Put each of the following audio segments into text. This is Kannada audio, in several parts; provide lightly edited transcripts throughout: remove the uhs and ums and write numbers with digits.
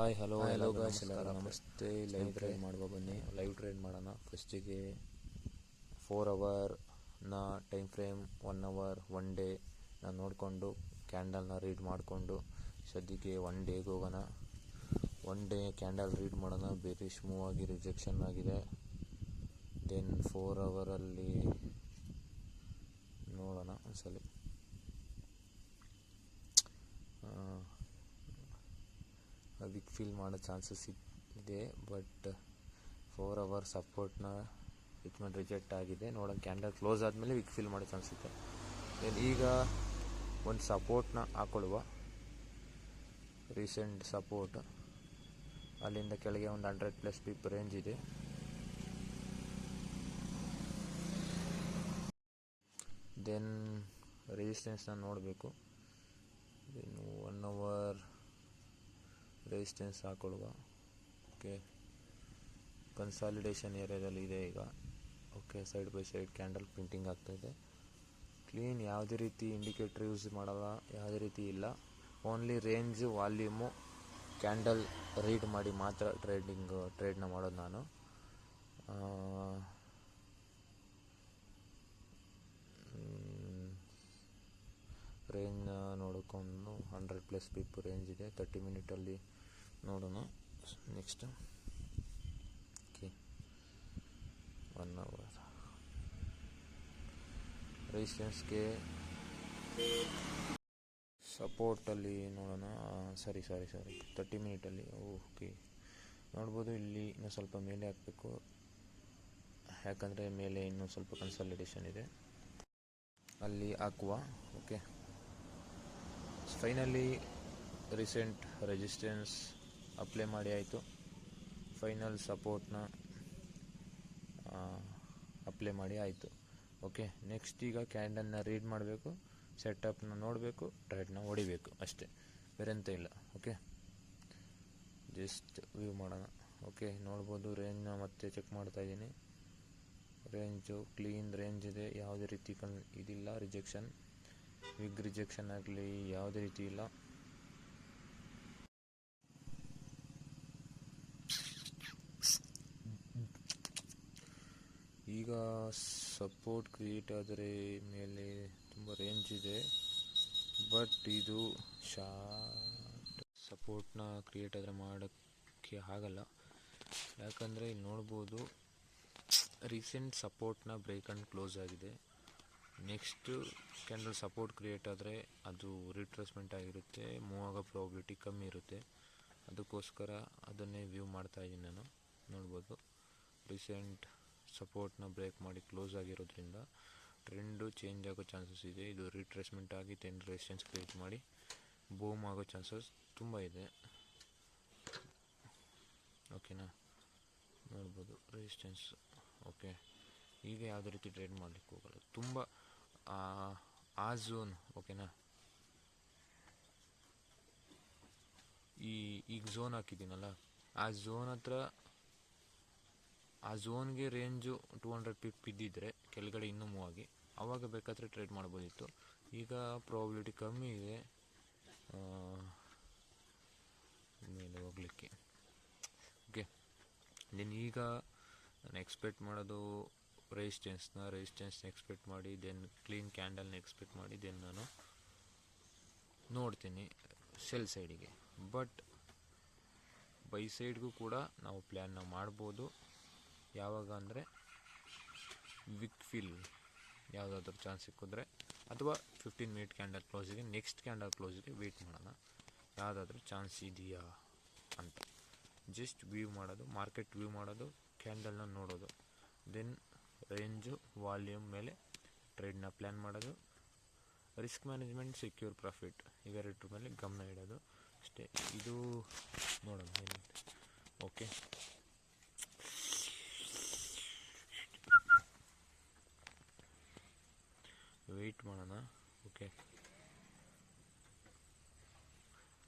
ಹಲೋ ಎಲ್ಲರಿಗೂ ಗಾಯ್ಸ್, ನಮಸ್ಕಾರ. ಎಲ್ಲರಿಗೂ ನಮಸ್ತೆ. ಲೈವ್ ಟ್ರೇಡ್ ಮಾಡುವ ಬನ್ನಿ. ಲೈವ್ ಟ್ರೇಡ್ ಮಾಡೋಣ. ಫಸ್ಟಿಗೆ 4 ಅವರ್ನ ಟೈಮ್ ಫ್ರೇಮ್, 1 ಅವರ್, 1 ಡೇ ನಾನು ನೋಡಿಕೊಂಡು ಕ್ಯಾಂಡಲ್ನ ರೀಡ್ ಮಾಡಿಕೊಂಡು ಸದ್ಯಕ್ಕೆ 1 ಡೇಗೆ ಹೋಗೋಣ. 1 ಡೇ ಕ್ಯಾಂಡಲ್ ರೀಡ್ ಮಾಡೋಣ. ಬೇರಿಶ್ ಮೂವ್ ಆಗಿ ರಿಜೆಕ್ಷನ್ ಆಗಿದೆ. ದೆನ್ 4 ಅವರಲ್ಲಿ ನೋಡೋಣ ಒಂದ್ಸಲಿ. ವಿಕ್ ಫೀಲ್ ಮಾಡೋ ಚಾನ್ಸಸ್ ಇದೆ, ಬಟ್ 4 ಅವರ್ ಸಪೋರ್ಟ್ನ ಇಟ್ಕೊಂಡು ರಿಜೆಕ್ಟ್ ಆಗಿದೆ. ನೋಡೋಣ, ಕ್ಯಾಂಡಲ್ ಕ್ಲೋಸ್ ಆದಮೇಲೆ ವಿಕ್ ಫೀಲ್ ಮಾಡೋ ಚಾನ್ಸ್ ಇದೆ. ದೆನ್ ಈಗ ಒಂದು ಸಪೋರ್ಟ್ನ ಹಾಕೊಳ್ಳುವ. ರೀಸೆಂಟ್ ಸಪೋರ್ಟ್ ಅಲ್ಲಿಂದ ಕೆಳಗೆ ಒಂದು 100+ ಪಿಪ್ ರೇಂಜ್ ಇದೆ. ದೆನ್ ರೆಸಿಸ್ಟೆನ್ಸ್ನ ನೋಡಬೇಕು. ದೆನ್ 1 ಅವರ್ ರೆಸಿಸ್ಟೆನ್ಸ್ ಹಾಕೊಳ್ಳುವ. ಓಕೆ, ಕನ್ಸಾಲಿಡೇಷನ್ ಏರಿಯಾದಲ್ಲಿ ಇದೆ ಈಗ. Okay, side by side candle printing ಆಗ್ತಾಯಿದೆ. ಕ್ಲೀನ್, ಯಾವುದೇ ರೀತಿ ಇಂಡಿಕೇಟ್ರ್ ಯೂಸ್ ಮಾಡಲ್ಲ, ಯಾವುದೇ ರೀತಿ ಇಲ್ಲ. Only range, volume, candle read ಮಾಡಿ ಮಾತ್ರ ಟ್ರೇಡ್ನ ಮಾಡೋದು ನಾನು. ರೇಂಜ್ ನೋಡಿಕೊಂಡು 100+ ಪಿಪ್ ರೇಂಜ್ ಇದೆ. 30 ಮಿನಿಟಲ್ಲಿ ನೋಡೋಣ. ನೆಕ್ಸ್ಟ್ ಓಕೆ, 1 ಅವರ್ ರೆಸಿಸ್ಟೆನ್ಸ್ಗೆ ಸಪೋರ್ಟಲ್ಲಿ ನೋಡೋಣ. ಸರಿ 30 ಮಿನಿಟಲ್ಲಿ. ಓಕೆ, ನೋಡ್ಬೋದು ಇಲ್ಲಿ ಇನ್ನೂ ಸ್ವಲ್ಪ ಮೇಲೆ ಹಾಕಬೇಕು, ಯಾಕಂದರೆ ಮೇಲೆ ಇನ್ನೂ ಸ್ವಲ್ಪ ಕನ್ಸಾಲಿಡೇಷನ್ ಇದೆ, ಅಲ್ಲಿ ಹಾಕುವ. Okay, finally recent resistance apply ಮಾಡಿ ಆಯಿತು. ಫೈನಲ್ ಸಪೋರ್ಟ್ನ ಅಪ್ಲೈ ಮಾಡಿ ಆಯಿತು. ಓಕೆ, ನೆಕ್ಸ್ಟ್ ಈಗ ಕ್ಯಾಂಡಲ್ನ ರೀಡ್ ಮಾಡಬೇಕು, ಸೆಟಪ್ನ ನೋಡಬೇಕು, ಟ್ರೇಡ್ನ ಹೊಡಿಬೇಕು ಅಷ್ಟೇ, ಬೇರೆಂತ ಇಲ್ಲ. ಓಕೆ, ಜಸ್ಟ್ ವ್ಯೂ ಮಾಡೋಣ. ಓಕೆ, ನೋಡ್ಬೋದು ರೇಂಜ್ನ ಮತ್ತೆ ಚೆಕ್ ಮಾಡ್ತಾಯಿದ್ದೀನಿ. ರೇಂಜು ಕ್ಲೀನ್ ರೇಂಜ್ ಇದೆ, ಯಾವುದೇ ರೀತಿ ಇದಿಲ್ಲ. ರಿಜೆಕ್ಷನ್, ವಿಗ್ ರಿಜೆಕ್ಷನ್ ಆಗಲಿ ಯಾವುದೇ ರೀತಿ ಇಲ್ಲ. ಈಗ ಸಪೋರ್ಟ್ ಕ್ರಿಯೇಟ್ ಆದರೆ ಮೇಲೆ ತುಂಬ ರೇಂಜ್ ಇದೆ, ಬಟ್ ಇದು ಶಾರ್ಟ್ ಸಪೋರ್ಟ್ನ ಕ್ರಿಯೇಟ್ ಆದರೆ ಮಾಡೋಕ್ಕೆ ಆಗಲ್ಲ. ಯಾಕಂದರೆ ಇಲ್ಲಿ ನೋಡ್ಬೋದು ರೀಸೆಂಟ್ ಸಪೋರ್ಟ್ನ ಬ್ರೇಕ್ ಆ್ಯಂಡ್ ಕ್ಲೋಸ್ ಆಗಿದೆ. ನೆಕ್ಸ್ಟು ಕ್ಯಾಂಡಲ್ ಸಪೋರ್ಟ್ ಕ್ರಿಯೇಟ್ ಆದರೆ ಅದು ರಿಟ್ರೇಸ್ಮೆಂಟ್ ಆಗಿರುತ್ತೆ, ಮೂವ್ ಆಗೋ ಪ್ರಾಬಿಲಿಟಿ ಕಮ್ಮಿ ಇರುತ್ತೆ. ಅದಕ್ಕೋಸ್ಕರ ಅದನ್ನೇ ವ್ಯೂ ಮಾಡ್ತಾಯಿದ್ದೀನಿ ನಾನು. ನೋಡ್ಬೋದು ರೀಸೆಂಟ್ ಸಪೋರ್ಟ್ನ ಬ್ರೇಕ್ ಮಾಡಿ ಕ್ಲೋಸ್ ಆಗಿರೋದ್ರಿಂದ ಟ್ರೆಂಡು ಚೇಂಜ್ ಆಗೋ ಚಾನ್ಸಸ್ ಇದೆ. ಇದು ರಿಟ್ರೇಸ್ಮೆಂಟ್ ಆಗಿ 10 ರೆಸಿಸ್ಟೆನ್ಸ್ ಕ್ರಿಯೇಟ್ ಮಾಡಿ ಬೂಮ್ ಆಗೋ ಚಾನ್ಸಸ್ ತುಂಬ ಇದೆ. ಓಕೆನಾ, ನೋಡ್ಬೋದು ರೆಸಿಸ್ಟೆನ್ಸ್. ಓಕೆ, ಈಗ ಯಾವುದೇ ರೀತಿ ಟ್ರೇಡ್ ಮಾಡಲಿಕ್ಕೆ ಹೋಗಲ್ಲ, ತುಂಬ ಆ ಝೋನ್. ಓಕೆನಾ, ಈಗ ಝೋನ್ ಹಾಕಿದ್ದೀನಲ್ಲ, ಆ ಝೋನ್ ಹತ್ರ, ಆ ಝೋನ್ಗೆ ರೇಂಜು 200 ಪಿಪ್ ಇದ್ದಿದ್ದರೆ ಕೆಳಗಡೆ ಇನ್ನೂ ಮೂವ್ ಆಗಿ ಆವಾಗ ಬೇಕಾದರೆ ಟ್ರೇಡ್ ಮಾಡ್ಬೋದಿತ್ತು. ಈಗ ಪ್ರಾಬಿಲಿಟಿ ಕಮ್ಮಿ ಇದೆ ಮೇಲೆ ಹೋಗಲಿಕ್ಕೆ. ಓಕೆ, ದೆನ್ ಈಗ ನಾನು ಎಕ್ಸ್ಪೆಕ್ಟ್ ಮಾಡೋದು ರೆಸಿಸ್ಟೆನ್ಸ್ ಎಕ್ಸ್ಪೆಕ್ಟ್ ಮಾಡಿ, ದೆನ್ ಕ್ಲೀನ್ ಕ್ಯಾಂಡಲ್ನ ಎಕ್ಸ್ಪೆಕ್ಟ್ ಮಾಡಿ, ದೆನ್ ನಾನು ನೋಡ್ತೀನಿ ಸೆಲ್ ಸೈಡಿಗೆ. ಬಟ್ ಬೈ ಸೈಡ್ಗೂ ಕೂಡ ನಾವು ಪ್ಲ್ಯಾನ್ನ ಮಾಡ್ಬೋದು. ಯಾವಾಗ ಅಂದರೆ ವಿಕ್ ಫಿಲ್ ಯಾವುದಾದ್ರೂ ಚಾನ್ಸ್ ಸಿಕ್ಕಿದ್ರೆ, ಅಥವಾ 15 ಮಿನಿಟ್ ಕ್ಯಾಂಡಲ್ ಕ್ಲೋಸಿಗೆ, ನೆಕ್ಸ್ಟ್ ಕ್ಯಾಂಡಲ್ ಕ್ಲೋಸಿಗೆ ವೆಯ್ಟ್ ಮಾಡೋಣ, ಯಾವುದಾದ್ರೂ ಚಾನ್ಸ್ ಇದೆಯಾ ಅಂತ. ಜಸ್ಟ್ ವ್ಯೂ ಮಾಡೋದು, ಮಾರ್ಕೆಟ್ ವ್ಯೂ ಮಾಡೋದು, ಕ್ಯಾಂಡಲ್ನ ನೋಡೋದು, ದೆನ್ ರೇಂಜು, ವಾಲ್ಯೂಮ್ ಮೇಲೆ ಟ್ರೇಡ್ನ ಪ್ಲ್ಯಾನ್ ಮಾಡೋದು. ರಿಸ್ಕ್ ಮ್ಯಾನೇಜ್ಮೆಂಟ್, ಸೆಕ್ಯೂರ್ ಪ್ರಾಫಿಟ್ ಇವೆರಡರ ಮೇಲೆ ಗಮನ ಇಡೋದು ಅಷ್ಟೇ. ಇದು ನೋಡೋಣ ಏನಿದೆ. ಓಕೆ, ವೆಯ್ಟ್ ಮಾಡೋಣ. ಓಕೆ,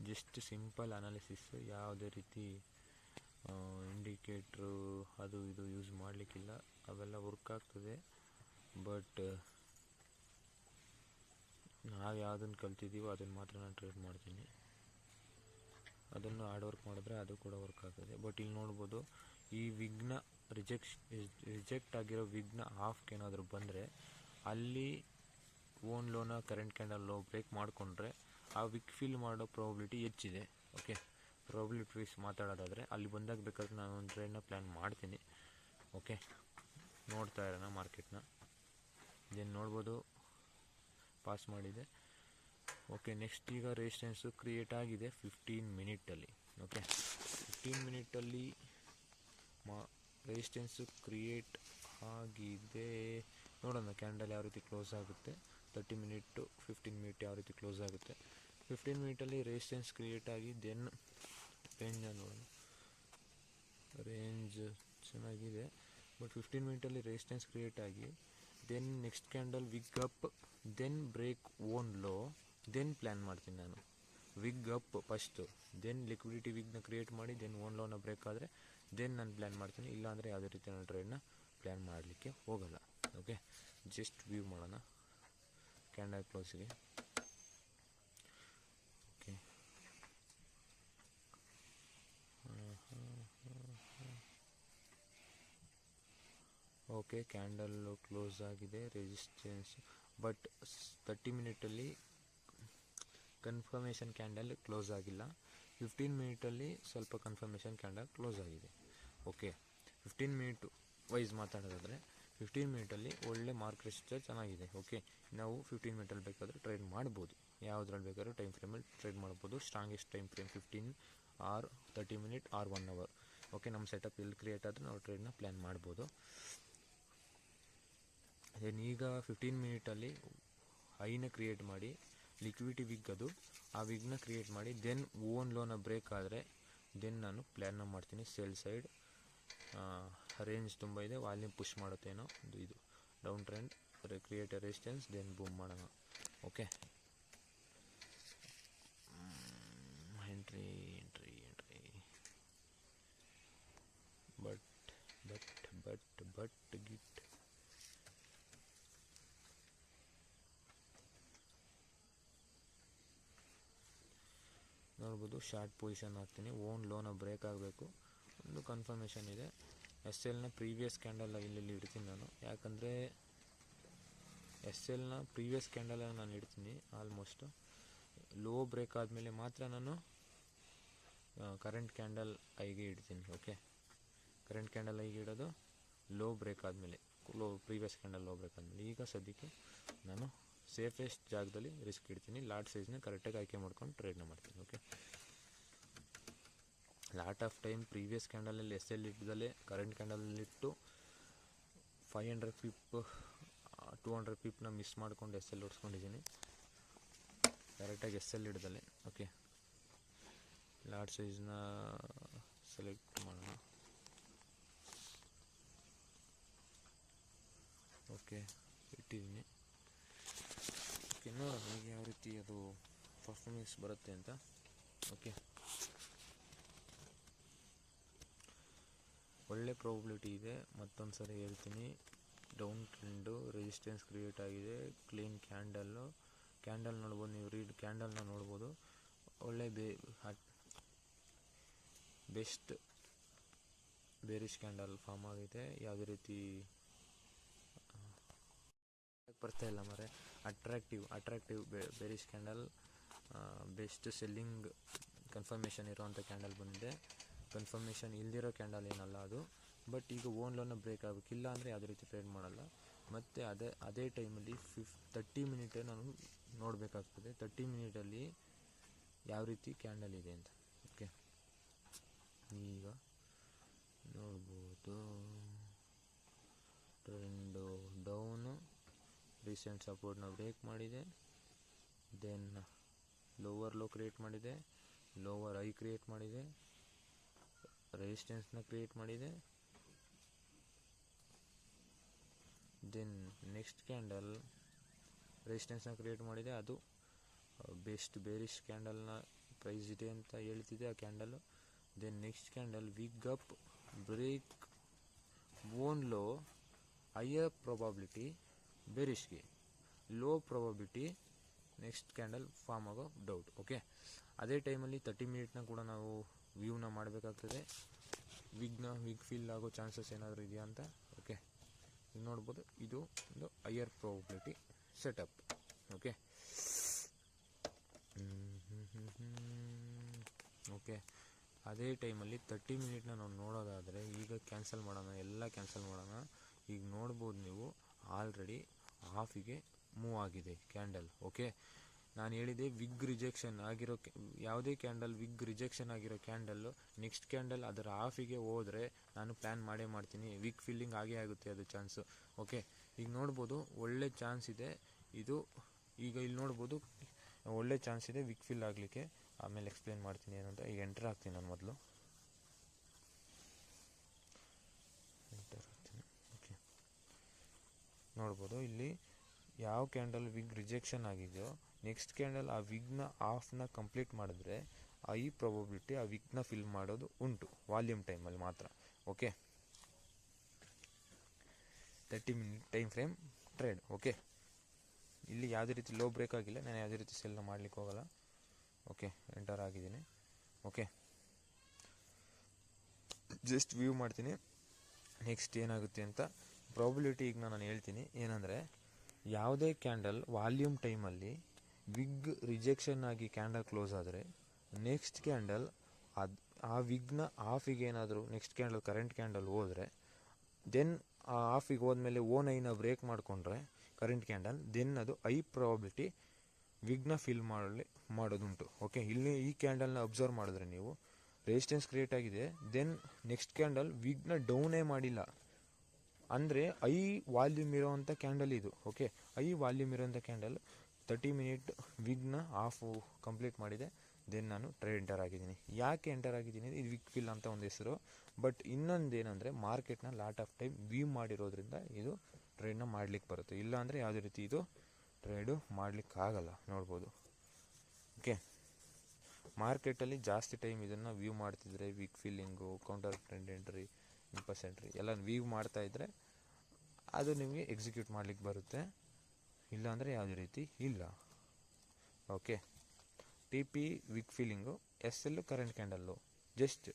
ಜಸ್ಟ್ ಸಿಂಪಲ್ ಅನಾಲಿಸಿಸ್, ಯಾವುದೇ ರೀತಿ ಇಂಡಿಕೇಟ್ರು ಅದು ಇದು ಯೂಸ್ ಮಾಡಲಿಕ್ಕಿಲ್ಲ. ಅವೆಲ್ಲ ವರ್ಕ್ ಆಗ್ತದೆ, ಬಟ್ ನಾವು ಯಾವುದನ್ನು ಕಲ್ತಿದ್ದೀವೋ ಅದನ್ನು ಮಾತ್ರ ನಾನು ಟ್ರೇಡ್ ಮಾಡ್ತೀನಿ. ಅದನ್ನು ಹಾರ್ಡ್ ವರ್ಕ್ ಮಾಡಿದ್ರೆ ಅದು ಕೂಡ ವರ್ಕ್ ಆಗ್ತದೆ. ಬಟ್ ಇಲ್ಲಿ ನೋಡ್ಬೋದು ಈ ವಿಗ್ನ ರಿಜೆಕ್ಟ್ ಆಗಿರೋ ವಿಗ್ನ ಹಾಫ್ಗೆ ಏನಾದರೂ ಬಂದರೆ ಅಲ್ಲಿ ಓನ್ ಲೋನ ಕರೆಂಟ್ ಕ್ಯಾಂಡಲ್ ಲೋ ಬ್ರೇಕ್ ಮಾಡಿಕೊಂಡ್ರೆ ಆ ವಿಗ್ ಫಿಲ್ ಮಾಡೋ ಪ್ರಾಬಿಲಿಟಿ ಹೆಚ್ಚಿದೆ. ಓಕೆ, ಪ್ರಾಬಿಲಿಟೀಸ್ ಮಾತಾಡೋದಾದರೆ ಅಲ್ಲಿ ಬಂದಾಗ ಬೇಕಾದ್ರೆ ನಾನು ಒಂದು ಟ್ರೇಡ್ನ ಪ್ಲ್ಯಾನ್ ಮಾಡ್ತೀನಿ. ಓಕೆ, ನೋಡ್ತಾ ಇರೋಣ ಮಾರ್ಕೆಟ್ನ. ಇದೇನು ನೋಡ್ಬೋದು ಪಾಸ್ ಮಾಡಿದೆ. ಓಕೆ, ನೆಕ್ಸ್ಟ್ ಈಗ ರೆಸಿಸ್ಟೆನ್ಸು ಕ್ರಿಯೇಟ್ ಆಗಿದೆ 15 ಮಿನಿಟಲ್ಲಿ. ಓಕೆ, 15 ಮಿನಿಟಲ್ಲಿ ರೆಸಿಸ್ಟೆನ್ಸು ಕ್ರಿಯೇಟ್ ಆಗಿದೆ. ನೋಡೋಣ ಕ್ಯಾಂಡಲ್ ಯಾವ ರೀತಿ ಕ್ಲೋಸ್ ಆಗುತ್ತೆ, 30 ಮಿನಿಟ್ ಟು 15 ಮಿನಿಟ್ ಯಾವ ರೀತಿ ಕ್ಲೋಸ್ ಆಗುತ್ತೆ. 15 ಮಿನಿಟಲ್ಲಿ ರೆಸಿಸ್ಟೆನ್ಸ್ ಕ್ರಿಯೇಟ್ ಆಗಿ ದೆನ್ ರೇಂಜ್ ನೋಡೋಣ. ರೇಂಜ್ ಚೆನ್ನಾಗಿದೆ, ಬಟ್ 15 ಮಿನಿಟಲ್ಲಿ ರೆಸಿಸ್ಟೆನ್ಸ್ ಕ್ರಿಯೇಟ್ ಆಗಿ then next candle wick up, then break own low, then plan ಮಾಡ್ತೀನಿ ನಾನು wick up first, then liquidity ವಿಗ್ನ ಕ್ರಿಯೇಟ್ ಮಾಡಿ ದೆನ್ ಓನ್ ಲೋನ ಬ್ರೇಕ್ ಆದರೆ ದೆನ್ ನಾನು ಪ್ಲ್ಯಾನ್ ಮಾಡ್ತೀನಿ. ಇಲ್ಲಾಂದರೆ ಯಾವುದೇ ರೀತಿ ನಾನು ಟ್ರೇಡ್ನ ಪ್ಲ್ಯಾನ್ ಮಾಡಲಿಕ್ಕೆ ಹೋಗಲ್ಲ. ಓಕೆ, ಜಸ್ಟ್ ವ್ಯೂ ಮಾಡೋಣ ಕ್ಯಾಂಡಲ್ ಕ್ಲೋಸಿಗೆ. ಓಕೆ, ಓಕೆ, ಕ್ಯಾಂಡಲ್ಲು ಕ್ಲೋಸ್ ಆಗಿದೆ. Resistance but 30 ಮಿನಿಟಲ್ಲಿ confirmation candle close ಆಗಿಲ್ಲ. 15 ಮಿನಿಟಲ್ಲಿ ಸ್ವಲ್ಪ ಕನ್ಫರ್ಮೇಷನ್ ಕ್ಯಾಂಡಲ್ ಕ್ಲೋಸ್ ಆಗಿದೆ. ಓಕೆ, 15 ಮಿನಿಟ್ ವೈಸ್ ಮಾತಾಡೋದಾದರೆ 15 ಮಿನಿಟಲ್ಲಿ ಒಳ್ಳೆ ಮಾರ್ಕೆಟ್ ಸ್ಟ್ರಕ್ಚರ್ ಚೆನ್ನಾಗಿದೆ. ಓಕೆ, ನಾವು 15 ಮಿನಿಟಲ್ಲಿ ಬೇಕಾದರೆ ಟ್ರೇಡ್ ಮಾಡ್ಬೋದು, ಯಾವುದ್ರಲ್ಲಿ ಬೇಕಾದ್ರೂ ಟೈಮ್ ಫ್ರೇಮಲ್ಲಿ ಟ್ರೇಡ್ ಮಾಡ್ಬೋದು. Strongest time frame 15 or 30 minute or 1 hour. Okay, ನಮ್ಮ ಸೆಟಪ್ ಎಲ್ಲಿ ಕ್ರಿಯೇಟ್ ಆದರೆ ನಾವು ಟ್ರೇಡ್ನ ಪ್ಲ್ಯಾನ್ ಮಾಡ್ಬೋದು. ದೆನ್ ಈಗ 15 ಮಿನಿಟಲ್ಲಿ ಹೈನ ಕ್ರಿಯೇಟ್ ಮಾಡಿ ಲಿಕ್ವಿಡಿಟಿ ವಿಗ್ ಅದು ಆ ವಿಗ್ನ ಕ್ರಿಯೇಟ್ ಮಾಡಿ ದೆನ್ ಓನ್ ಲೋನ ಬ್ರೇಕ್ ಆದರೆ ದೆನ್ ನಾನು ಪ್ಲ್ಯಾನ್ನ ಮಾಡ್ತೀನಿ ಸೇಲ್ ಸೈಡ್. ರೇಂಜ್ ತುಂಬ ಇದೆ, ವಾಲ್ಯೂಮ್ ಪುಷ್ ಮಾಡುತ್ತೇನೋ, ಇದು down trend create resistance then boom ಮಾಡೋಣ. Okay, entry entry entry but ಗಿಟ್ ನೋಡ್ಬೋದು. ಶಾರ್ಟ್ ಪೊಸಿಷನ್ ಹಾಕ್ತೀನಿ. ಓನ್ ಲೋನ ಬ್ರೇಕ್ ಆಗಬೇಕು, ಒಂದು ಕನ್ಫರ್ಮೇಷನ್ ಇದೆ. ಎಸ್ ಎಲ್ನ ಪ್ರೀವಿಯಸ್ ಕ್ಯಾಂಡಲ್ ಇಲ್ಲಿ ಇಡ್ತೀನಿ ನಾನು, ಯಾಕಂದರೆ ಎಸ್ ಎಲ್ನ ಪ್ರೀವಿಯಸ್ ಕ್ಯಾಂಡಲಲ್ಲಿ ನಾನು ಇಡ್ತೀನಿ. ಆಲ್ಮೋಸ್ಟ್ ಲೋ ಬ್ರೇಕ್ ಆದಮೇಲೆ ಮಾತ್ರ ನಾನು ಕರೆಂಟ್ ಕ್ಯಾಂಡಲ್ ಐಗೆ ಇಡ್ತೀನಿ. ಓಕೆ, ಕರೆಂಟ್ ಕ್ಯಾಂಡಲ್ ಐಗೆ ಇಡೋದು ಲೋ ಬ್ರೇಕ್ ಆದಮೇಲೆ, ಪ್ರೀವಿಯಸ್ ಕ್ಯಾಂಡಲ್ ಲೋ ಬ್ರೇಕ್ ಆದಮೇಲೆ. ಈಗ ಸದ್ಯಕ್ಕೆ ನಾನು ಸೇಫೆಸ್ಟ್ ಜಾಗದಲ್ಲಿ ರಿಸ್ಕ್ ಇಡ್ತೀನಿ. ಲಾಟ್ ಸೈಜ್ನ ಕರೆಕ್ಟಾಗಿ ಆಯ್ಕೆ ಮಾಡ್ಕೊಂಡು ಟ್ರೇಡ್ನ ಮಾಡ್ತೀನಿ. Okay, lot of time previous ಕ್ಯಾಂಡಲಲ್ಲಿ ಎಸ್ ಎಲ್ ಇಡ್ದಲೇ ಕರೆಂಟ್ ಕ್ಯಾಂಡಲಲ್ಲಿಟ್ಟು 500 ಪಿಪ್ 200 ಪಿಪ್ನ ಮಿಸ್ ಮಾಡ್ಕೊಂಡು ಎಸ್ ಎಲ್ ಹೊಡ್ಸ್ಕೊಂಡಿದ್ದೀನಿ, ಕರೆಕ್ಟಾಗಿ ಎಸ್ ಎಲ್ ಹಿಡ್ದಲೆ. ಓಕೆ, ಲಾಟ್ ಸೈಜ್ನ ಸೆಲೆಕ್ಟ್ ಮಾಡೋಣ. ಓಕೆ, ಇಟ್ಟಿದ್ದೀನಿ. ಓಕೆ, ನೋಡೋಣ ಈಗ ಯಾವ ರೀತಿ ಅದು ಪರ್ಫಾರ್ಮೆನ್ಸ್ ಬರುತ್ತೆ ಅಂತ. ಓಕೆ, ಒಳ್ಳೆ ಪ್ರಾಬಿಲಿಟಿ ಇದೆ. ಮತ್ತೊಂದು ಸರಿ ಹೇಳ್ತೀನಿ, ಡೌನ್ ಟ್ರೆಂಡು ರೆಸಿಸ್ಟೆನ್ಸ್ ಕ್ರಿಯೇಟ್ ಆಗಿದೆ. ಕ್ಲೀನ್ ಕ್ಯಾಂಡಲ್ ನೋಡ್ಬೋದು, ನೀವು ಕ್ಯಾಂಡಲ್ನ ನೋಡ್ಬೋದು. ಒಳ್ಳೆ ಬೆಸ್ಟ್ ಬೇರಿಶ್ ಕ್ಯಾಂಡಲ್ ಫಾರ್ಮ್ ಆಗಿದೆ. ಯಾವುದೇ ರೀತಿ ಬರ್ತಾ ಇಲ್ಲ ಮರೆ. Attractive bearish candle, best selling confirmation ಇರೋವಂಥ ಕ್ಯಾಂಡಲ್ ಬಂದಿದೆ. ಕನ್ಫರ್ಮೇಷನ್ ಇಲ್ದಿರೋ ಕ್ಯಾಂಡಲ್ ಏನಲ್ಲ ಅದು. ಬಟ್ ಈಗ ಓನ್ ಲೋನ ಬ್ರೇಕ್ ಆಗಬೇಕಿಲ್ಲ ಅಂದರೆ ಯಾವುದೇ ರೀತಿ ಟ್ರೇಡ್ ಮಾಡಲ್ಲ. ಮತ್ತು ಅದೇ ಟೈಮಲ್ಲಿ 30 ಮಿನಿಟೇ ನಾನು ನೋಡಬೇಕಾಗ್ತದೆ. 30 ಮಿನಿಟಲ್ಲಿ ಯಾವ ರೀತಿ ಕ್ಯಾಂಡಲ್ ಇದೆ ಅಂತ. ಓಕೆ, ಈಗ ನೋಡ್ಬೋದು ಟ್ರೆಂಡು ಡೌನು, ರೀಸೆಂಟ್ ಸಪೋರ್ಟ್ನ ಬ್ರೇಕ್ ಮಾಡಿದೆ, ದೆನ್ ಲೋವರ್ ಲೋ ಕ್ರಿಯೇಟ್ ಮಾಡಿದೆ, ಲೋವರ್ ಹೈ ಕ್ರಿಯೇಟ್ ಮಾಡಿದೆ, ರೆಸಿಸ್ಟೆನ್ಸ್ನ ಕ್ರಿಯೇಟ್ ಮಾಡಿದೆ. ದೆನ್ ನೆಕ್ಸ್ಟ್ ಕ್ಯಾಂಡಲ್ ರೆಸಿಸ್ಟೆನ್ಸ್ನ ಕ್ರಿಯೇಟ್ ಮಾಡಿದೆ, ಅದು ಬೆಸ್ಟ್ ಬೇರಿಶ್ ಕ್ಯಾಂಡಲ್ನ ಪ್ರೈಸ್ ಇದೆ ಅಂತ ಹೇಳ್ತಿದೆ ಆ candle. Then next candle wick up, break own low, higher probability ಬೇರಿಶ್ಗೆ, low probability next candle form ಆಗೋ ಡೌಟ್. ಓಕೆ, ಅದೇ ಟೈಮಲ್ಲಿ 30 ಮಿನಿಟ್ನ ಕೂಡ ನಾವು ವ್ಯೂನ ಮಾಡಬೇಕಾಗ್ತದೆ. ವಿಗ್ ಫಿಲ್ ಆಗೋ ಚಾನ್ಸಸ್ ಏನಾದರೂ ಇದೆಯಾ ಅಂತ. ಓಕೆ, ಈಗ ನೋಡ್ಬೋದು ಇದು ಒಂದು higher probability setup. Okay okay, ಅದೇ ಟೈಮಲ್ಲಿ 30 ಮಿನಿಟ್ನ ನಾವು ನೋಡೋದಾದರೆ ಈಗ ಕ್ಯಾನ್ಸಲ್ ಮಾಡೋಣ, ಎಲ್ಲ ಕ್ಯಾನ್ಸಲ್ ಮಾಡೋಣ. ಈಗ ನೋಡ್ಬೋದು ನೀವು ಆಲ್ರೆಡಿ ಹಾಫಿಗೆ ಮೂವ್ ಆಗಿದೆ ಕ್ಯಾಂಡಲ್. ಓಕೆ, ನಾನು ಹೇಳಿದೆ ವಿಗ್ ರಿಜೆಕ್ಷನ್ ಆಗಿರೋ ಯಾವುದೇ ಕ್ಯಾಂಡಲ್ ವಿಗ್ ರಿಜೆಕ್ಷನ್ ಆಗಿರೋ ಕ್ಯಾಂಡಲ್ಲು ನೆಕ್ಸ್ಟ್ ಕ್ಯಾಂಡಲ್ ಅದರ ಹಾಫಿಗೆ ಹೋದರೆ ನಾನು ಪ್ಲ್ಯಾನ್ ಮಾಡೇ ಮಾಡ್ತೀನಿ, ವಿಗ್ ಫಿಲ್ಲಿಂಗ್ ಆಗೇ ಆಗುತ್ತೆ ಅದು ಚಾನ್ಸು. ಓಕೆ, ಈಗ ನೋಡ್ಬೋದು ಒಳ್ಳೆ ಚಾನ್ಸ್ ಇದೆ ಇದು. ಈಗ ಇಲ್ಲಿ ನೋಡ್ಬೋದು ಒಳ್ಳೆ ಚಾನ್ಸ್ ಇದೆ ವಿಗ್ ಫಿಲ್ ಆಗಲಿಕ್ಕೆ. ಆಮೇಲೆ ಎಕ್ಸ್ಪ್ಲೇನ್ ಮಾಡ್ತೀನಿ ಏನಂತ. ಈಗ ಎಂಟರ್ ಆಗ್ತೀನಿ ನಾನು ಮೊದಲು. ಎಂಟರ್ ಆಗ್ತೀನಿ. ಓಕೆ, ನೋಡ್ಬೋದು ಇಲ್ಲಿ ಯಾವ ಕ್ಯಾಂಡಲ್ ವಿಗ್ ರಿಜೆಕ್ಷನ್ ಆಗಿದೆಯೋ ನೆಕ್ಸ್ಟ್ ಕ್ಯಾಂಡಲ್ ಆ ವಿಗ್ನ ಆಫ್ನ ಕಂಪ್ಲೀಟ್ ಮಾಡಿದ್ರೆ ಈ ಪ್ರಾಬಬಿಲಿಟಿ ಆ ವಿಗ್ನ ಫಿಲ್ ಮಾಡೋದು ಉಂಟು ವಾಲ್ಯೂಮ್ ಟೈಮಲ್ಲಿ ಮಾತ್ರ. Okay, 30 minute time frame trade. Okay, ಇಲ್ಲಿ ಯಾವುದೇ ರೀತಿ ಲೋ ಬ್ರೇಕ್ ಆಗಿಲ್ಲ, ನಾನು ಯಾವುದೇ ರೀತಿ ಸೆಲ್ನ ಮಾಡಲಿಕ್ಕೆ ಹೋಗಲ್ಲ. ಓಕೆ, ಎಂಟರ್ ಆಗಿದ್ದೀನಿ. ಓಕೆ, ಜಸ್ಟ್ ವ್ಯೂ ಮಾಡ್ತೀನಿ ನೆಕ್ಸ್ಟ್ ಏನಾಗುತ್ತೆ ಅಂತ. ಪ್ರಾಬಬಿಲಿಟಿ ಈಗ ನಾನು ಹೇಳ್ತೀನಿ ಏನಂದರೆ, ಯಾವುದೇ ಕ್ಯಾಂಡಲ್ ವಾಲ್ಯೂಮ್ ಟೈಮಲ್ಲಿ ವಿಗ್ ರಿಜೆಕ್ಷನ್ ಆಗಿ ಕ್ಯಾಂಡಲ್ ಕ್ಲೋಸ್ ಆದರೆ ನೆಕ್ಸ್ಟ್ ಕ್ಯಾಂಡಲ್ ಆ ವಿಗ್ನ ಹಾಫಿಗೆ ಏನಾದರೂ ನೆಕ್ಸ್ಟ್ ಕ್ಯಾಂಡಲ್ ಕರೆಂಟ್ ಕ್ಯಾಂಡಲ್ ಹೋದರೆ ದೆನ್ ಆ ಹಾಫಿಗೆ ಹೋದ್ಮೇಲೆ ಓನ್ ಬ್ರೇಕ್ ಮಾಡಿಕೊಂಡ್ರೆ ಕರೆಂಟ್ ಕ್ಯಾಂಡಲ್ ದೆನ್ ಅದು ಪ್ರಾಬಬಿಲಿಟಿ ವಿಗ್ನ ಫಿಲ್ ಮಾಡೋದುಂಟು. ಓಕೆ, ಇಲ್ಲಿ ಈ ಕ್ಯಾಂಡಲ್ನ ಅಬ್ಸರ್ವ್ ಮಾಡಿದ್ರೆ ನೀವು ರೆಸಿಸ್ಟೆನ್ಸ್ ಕ್ರಿಯೇಟ್ ಆಗಿದೆ, ದೆನ್ ನೆಕ್ಸ್ಟ್ ಕ್ಯಾಂಡಲ್ ವಿಗ್ನ ಡೌನೇ ಮಾಡಿಲ್ಲ ಅಂದರೆ ವಾಲ್ಯೂಮ್ ಇರೋವಂಥ ಕ್ಯಾಂಡಲ್ ಇದು. ಓಕೆ, ವಾಲ್ಯೂಮ್ ಇರೋವಂಥ ಕ್ಯಾಂಡಲ್ 30 ಮಿನಿಟ್ ವಿಗ್ನ ಹಾಫು ಕಂಪ್ಲೀಟ್ ಮಾಡಿದೆ. ದೆನ್ ನಾನು ಟ್ರೇಡ್ ಎಂಟರ್ ಆಗಿದ್ದೀನಿ. ಯಾಕೆ ಎಂಟರ್ ಆಗಿದ್ದೀನಿ, ಇದು ವಿಗ್ ಫಿಲ್ ಅಂತ ಒಂದು ಹೆಸರು. ಬಟ್ ಇನ್ನೊಂದೇನೆಂದರೆ ಮಾರ್ಕೆಟ್ನ ಲಾಟ್ ಆಫ್ ಟೈಮ್ ವ್ಯೂ ಮಾಡಿರೋದ್ರಿಂದ ಇದು ಟ್ರೇಡ್ನ ಮಾಡಲಿಕ್ಕೆ ಬರುತ್ತೆ, ಇಲ್ಲಾಂದರೆ ಯಾವುದೇ ರೀತಿ ಇದು ಟ್ರೇಡು ಮಾಡಲಿಕ್ಕಾಗಲ್ಲ. ನೋಡ್ಬೋದು. ಓಕೆ, ಮಾರ್ಕೆಟಲ್ಲಿ ಜಾಸ್ತಿ ಟೈಮ್ ಇದನ್ನು ವ್ಯೂ ಮಾಡ್ತಿದ್ರೆ wick filling, counter trend entry, impulse entry ಎಲ್ಲ ವ್ಯೂ ಮಾಡ್ತಾಯಿದ್ರೆ ಅದು ನಿಮಗೆ ಎಕ್ಸಿಕ್ಯೂಟ್ ಮಾಡಲಿಕ್ಕೆ ಬರುತ್ತೆ, ಇಲ್ಲಾಂದರೆ ಯಾವುದೇ ರೀತಿ ಇಲ್ಲ. ಓಕೆ, ಟಿ ಪಿ ವಿಗ್ ಫಿಲ್ಲಿಂಗು, ಎಸ್ ಎಲ್ಲು ಕರೆಂಟ್ ಕ್ಯಾಂಡಲ್ಲು, ಜಸ್ಟ್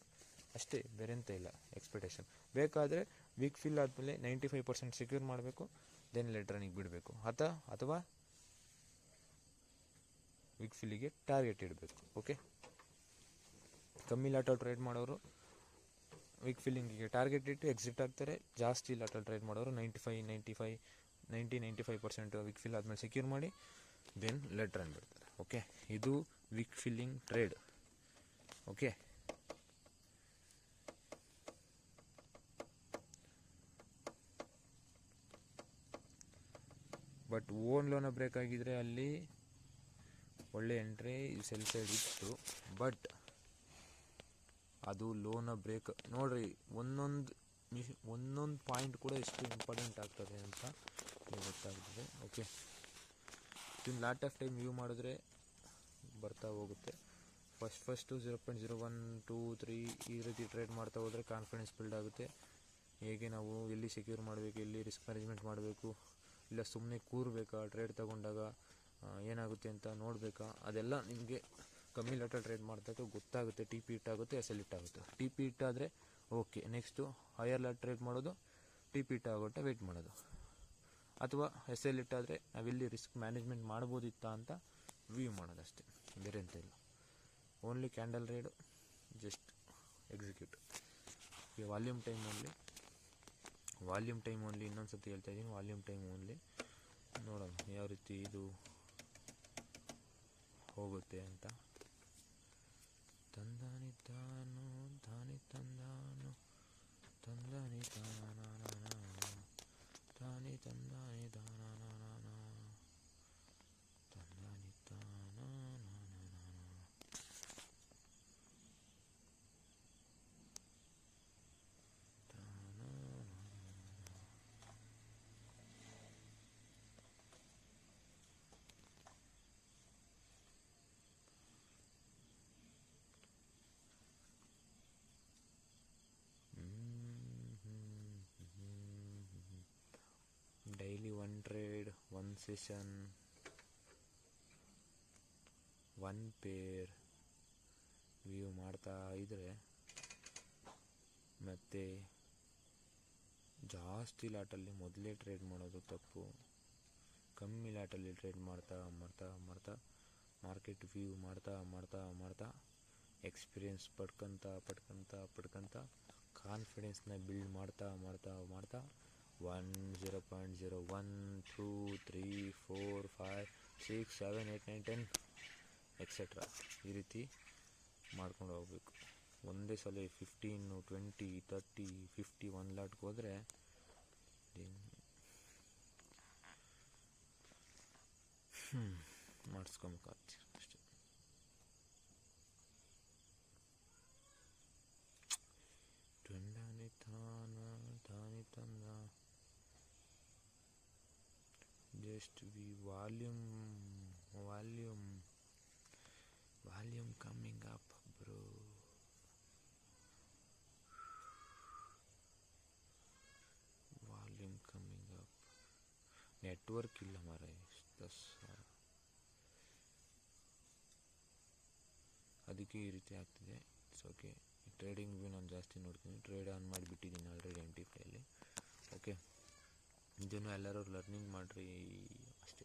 ಅಷ್ಟೇ, ಬೇರೆ ಎಂತ ಇಲ್ಲ ಎಕ್ಸ್ಪೆಕ್ಟೇಷನ್. ಬೇಕಾದರೆ ವಿಗ್ ಫಿಲ್ ಆದಮೇಲೆ 95% ಸೆಕ್ಯೂರ್ ಮಾಡಬೇಕು, ದೆನ್ ಲೆಟ್ರನಿಗೆ ಬಿಡಬೇಕು, ಅಥವಾ ವಿಗ್ ಫಿಲ್ಲಿಗೆ ಟಾರ್ಗೆಟ್ ಇಡಬೇಕು. ಓಕೆ, ಕಮ್ಮಿ ಲಾಟಲ್ಲಿ ಟ್ರೇಡ್ ಮಾಡೋರು ವಿಗ್ ಫಿಲ್ಲಿಂಗಿಗೆ ಟಾರ್ಗೆಟ್ ಇಟ್ಟು ಎಕ್ಸಿಟ್ ಆಗ್ತಾರೆ. ಜಾಸ್ತಿ ಲಾಟಲ್ಲಿ ಟ್ರೇಡ್ ಮಾಡೋರು 90-95% ವಿಗ್ ಫಿಲ್ ಆದಮೇಲೆ ಸೆಕ್ಯೂರ್ ಮಾಡಿ ದೆನ್ ಲೆಟ್ರನ್ ಬಿಡ್ತಾರೆ. ಓಕೆ, ಇದು wick filling trade. Okay, but on ಲೋನ ಬ್ರೇಕ್ ಆಗಿದ್ರೆ ಅಲ್ಲಿ ಒಳ್ಳೆ ಎಂಟ್ರಿ ಸೆಲ್ ಸೈಡ್ ಇತ್ತು, ಬಟ್ ಅದು ಲೋನ ಬ್ರೇಕ್ ನೋಡ್ರಿ. ಒಂದೊಂದು ಪಾಯಿಂಟ್ ಕೂಡ ಎಷ್ಟು ಇಂಪಾರ್ಟೆಂಟ್ ಆಗ್ತದೆ ಅಂತ ಗೊತ್ತಾಗ್ತದೆ. ಓಕೆ, ಇದನ್ನು ಲಾಟ್ ಆಫ್ ಟೈಮ್ ವ್ಯೂ ಮಾಡಿದ್ರೆ ಬರ್ತಾ ಹೋಗುತ್ತೆ. ಫಸ್ಟು 0.01, 2, 3 ಈ ರೀತಿ ಟ್ರೇಡ್ ಮಾಡ್ತಾ ಹೋದರೆ ಕಾನ್ಫಿಡೆನ್ಸ್ ಬಿಲ್ಡ್ ಆಗುತ್ತೆ. ಹೇಗೆ ನಾವು ಎಲ್ಲಿ ಸೆಕ್ಯೂರ್ ಮಾಡಬೇಕು, ಎಲ್ಲಿ ರಿಸ್ಕ್ ಮ್ಯಾನೇಜ್ಮೆಂಟ್ ಮಾಡಬೇಕು, ಇಲ್ಲ ಸುಮ್ಮನೆ ಕೂರಬೇಕಾ ಟ್ರೇಡ್ ತಗೊಂಡಾಗ ಏನಾಗುತ್ತೆ ಅಂತ ನೋಡಬೇಕಾ, ಅದೆಲ್ಲ ನಿಮಗೆ ಕಮ್ಮಿ ಲಾಟಲ್ಲಿ ಟ್ರೇಡ್ ಮಾಡಿದಾಗ ಗೊತ್ತಾಗುತ್ತೆ. ಟಿ ಪಿ ಇಟ್ಟಾಗುತ್ತೆ, ಎಸ್ ಎಲ್ ಇಟ್ಟಾಗುತ್ತೆ. ಟಿ ಪಿ ಇಟ್ಟಾದರೆ okay, next higher lot trade ಮಾಡೋದು, ಟಿ ಪಿ ಇಟ್ಟಾಗುತ್ತೆ ವೆಯ್ಟ್ ಮಾಡೋದು, ಅಥವಾ ಎಸ್ ಎಲ್ ಇಟ್ಟಾದರೆ ನಾವೆಲ್ಲಿ ರಿಸ್ಕ್ ಮ್ಯಾನೇಜ್ಮೆಂಟ್ ಮಾಡ್ಬೋದಿತ್ತಾ ಅಂತ ವ್ಯೂ ಮಾಡೋದಷ್ಟೇ, ಬೇರೆ ಎಂತ ಇಲ್ಲ. Only candle trade, just execute. ಈಗ ವಾಲ್ಯೂಮ್ ಟೈಮ್ ಓನ್ಲಿ ಇನ್ನೊಂದು ಸತಿ ಹೇಳ್ತಾ ಇದ್ದೀನಿ, ವಾಲ್ಯೂಮ್ ಟೈಮ್ ಓನ್ಲಿ. ನೋಡೋಣ ಯಾವ ರೀತಿ ಇದು ಹೋಗುತ್ತೆ ಅಂತ. ತಂದಾನಿದ್ದಾನು ದಾನಿ ತಂದಾನು ತಂದಾನಿ ತಾನಿ ತಂದಾನಿ ದಾನ ತಂದಾನಿ ತಾನ. Daily 1 trade 1 session one pair view ಮಾಡ್ತಾ ಇದ್ದರೆ ಮತ್ತು ಜಾಸ್ತಿ ಲಾಟಲ್ಲಿ ಮೊದಲೇ ಟ್ರೇಡ್ ಮಾಡೋದು ತಪ್ಪು. ಕಮ್ಮಿ ಲಾಟಲ್ಲಿ ಟ್ರೇಡ್ ಮಾಡ್ತಾ ಮಾಡ್ತಾ ಮಾಡ್ತಾ ಮಾರ್ಕೆಟ್ ವ್ಯೂ ಮಾಡ್ತಾ ಮಾಡ್ತಾ ಮಾಡ್ತಾ ಎಕ್ಸ್ಪೀರಿಯೆನ್ಸ್ ಪಡ್ಕೊಂತ ಕಾನ್ಫಿಡೆನ್ಸ್ನ ಬಿಲ್ಡ್ ಮಾಡ್ತಾ ಮಾಡ್ತಾ ಮಾಡ್ತಾ 1 0.01 2 3 4 5 6 7 8 9 10 ಎಕ್ಸೆಟ್ರಾ ಈ ರೀತಿ ಮಾಡ್ಕೊಂಡು ಹೋಗ್ಬೇಕು. ಒಂದೇ ಸಲ 15 20 30 50 1 ಲಾಟ್ಗೆ ಹೋದರೆ ಮಾಡಿಸ್ಕೊಬೇಕಾಗ್ತಿ ಅಷ್ಟೆ. Just we volume coming up bro. Volume coming up. Network ಇಲ್ಲ ಮಾರೆ. ಅದಕ್ಕೆ ಈ ರೀತಿ ಆಗ್ತಿದೆ. It's okay. ಟ್ರೇಡಿಂಗ್ ವ್ಯೂ ನಾನು ಜಾಸ್ತಿ ನೋಡ್ತೀನಿ. ಟ್ರೇಡ್ ಆನ್ ಮಾಡಿಬಿಟ್ಟಿದ್ದೀನಿ ಆಲ್ರೆಡಿ MT5 ಓಕೆ. ಇದನ್ನು ಎಲ್ಲರೂ ಲರ್ನಿಂಗ್ ಮಾಡಿರಿ ಅಷ್ಟೇ.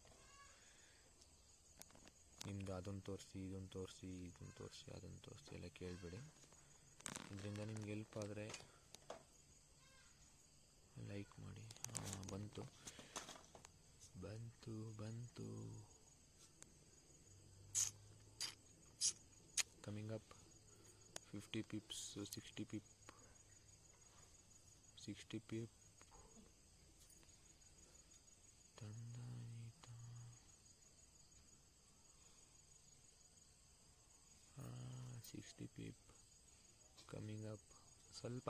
ನಿಮ್ಮದು ಅದನ್ನು ತೋರಿಸಿ ಇದನ್ನು ತೋರಿಸಿ ಅದನ್ನು ತೋರಿಸಿ ಎಲ್ಲ ಕೇಳಬೇಡಿ. ಇದರಿಂದ ನಿಮ್ಗೆ ಹೆಲ್ಪ್ ಆದರೆ ಲೈಕ್ ಮಾಡಿ. ಬಂತು ಕಮಿಂಗ್ ಅಪ್ 50 pips 60 pip ತಂದಾಯಿತ 60 pip ಕಮಿಂಗ್ ಅಪ್ ಸ್ವಲ್ಪ.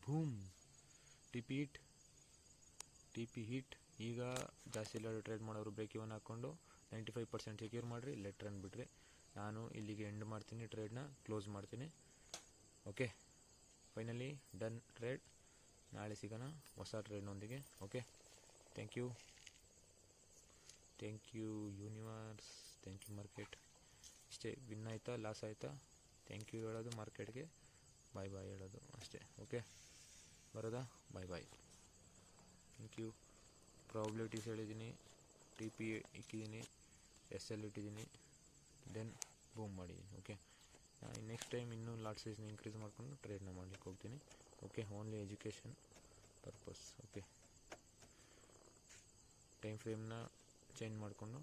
Boom T P hit. ಈಗ ಜಾಸ್ತಿ ಟ್ರೇಡ್ ಮಾಡೋರು ಬ್ರೇಕ್ ಇವನ್ ಹಾಕ್ಕೊಂಡು 95% ಸೆಕ್ಯೂರ್ ಮಾಡಿರಿ. ಲೆಟ್ ರನ್ ಬಿಡ್ರಿ. ನಾನು ಇಲ್ಲಿಗೆ ಎಂಡ್ ಮಾಡ್ತೀನಿ, ಟ್ರೇಡ್ನ ಕ್ಲೋಸ್ ಮಾಡ್ತೀನಿ. Okay, finally done trade. ನಾಳೆ ಸಿಗೋಣ ಹೊಸ ಟ್ರೇಡ್ನೊಂದಿಗೆ. Okay, thank you universe, thank you market. ಇಷ್ಟೇ. ವಿನ್ ಆಯಿತಾ ಲಾಸ್ ಆಯಿತಾ ಥ್ಯಾಂಕ್ ಯು ಹೇಳೋದು ಮಾರ್ಕೆಟ್ಗೆ, ಬಾಯ್ ಹೇಳೋದು ಅಷ್ಟೇ. ಓಕೆ, ಬರೋದಾ? ಬಾಯ್. Thank you. ಪ್ರಾಬಿಲಿಟೀಸ್ ಹೇಳಿದ್ದೀನಿ, TP ಇಕ್ಕಿದ್ದೀನಿ, SL ಇಟ್ಟಿದ್ದೀನಿ, ದೆನ್ ಬೂಮ್ ಮಾಡಿದ್ದೀನಿ. ಓಕೆ, ನೆಕ್ಸ್ಟ್ ಟೈಮ್ ಇನ್ನೂ ಲಾಟ್ ಸೈಜ್ನ ಇನ್ಕ್ರೀಸ್ ಮಾಡಿಕೊಂಡು ಟ್ರೇಡ್ನ ಮಾಡಲಿಕ್ಕೆ ಹೋಗ್ತೀನಿ. Okay, only education purpose. Okay, time ಫ್ರೇಮ್ನ ಚೇಂಜ್ ಮಾಡಿಕೊಂಡು